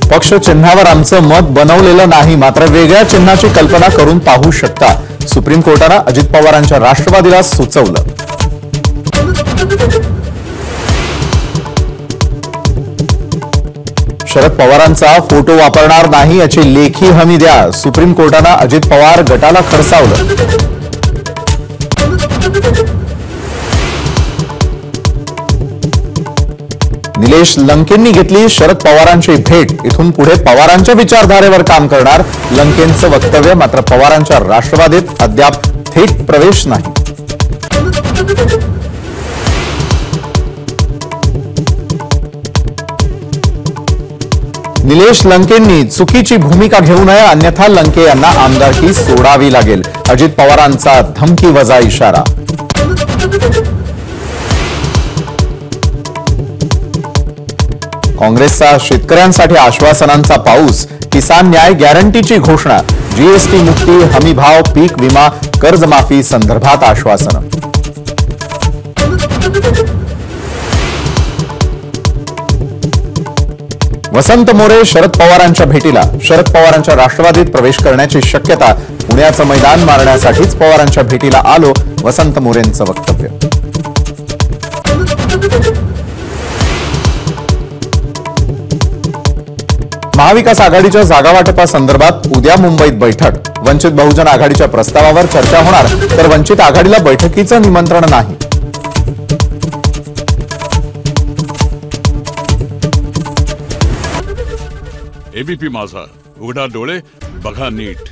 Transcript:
पक्ष चिन्हावर आमचं मत बनवलेलं नाही, मात्र वेगळ्या चिन्हाची कल्पना करून पाहू शकता, सुप्रीम कोर्टाने अजित पवारांच्या राष्ट्रवादीला सुचवलं. शरद पवारांचा फोटो वापरणार नाही याची लेखी हमी द्या, सुप्रीम कोर्टाने अजित पवार गटाला खडसावलं. निलेश लंकेंनी घेतली शरद पवारांची भेट, इथून पुढे पवारांच्या विचारधारेवर काम करणार, लंकेंचं वक्तव्य. मात्र पवारांच्या राष्ट्रवादीत अद्याप थेट प्रवेश नाही. निलेश लंकेंनी चुकीची भूमिका घेऊ नये, अन्यथा लंके यांना आमदारकी सोडावी लागेल, अजित पवारांचा धमकीवजा इशारा. काँग्रेसचा शेतकऱ्यांसाठी आश्वासनांचा पाऊस, किसान न्याय गॅरंटीची घोषणा, जीएसटी मुक्ती, हमीभाव, पीक विमा, कर्जमाफी संदर्भात आश्वासन. वसंत मोरे शरद पवारांच्या भेटीला, शरद पवारांच्या राष्ट्रवादीत प्रवेश करण्याची शक्यता, पुण्याचं मैदान मारण्यासाठीच पवारांच्या भेटीला आलो, वसंत मोरेंचं वक्तव्य. महाविकास आघाडीच्या जागा वाटपासंदर्भात उद्या मुंबईत बैठक, वंचित बहुजन आघाडीच्या प्रस्तावावर चर्चा होणार, तर वंचित आघाडीला बैठकीचं निमंत्रण नाही. एबीपी माझा, उघडा डोळे बघा नीट.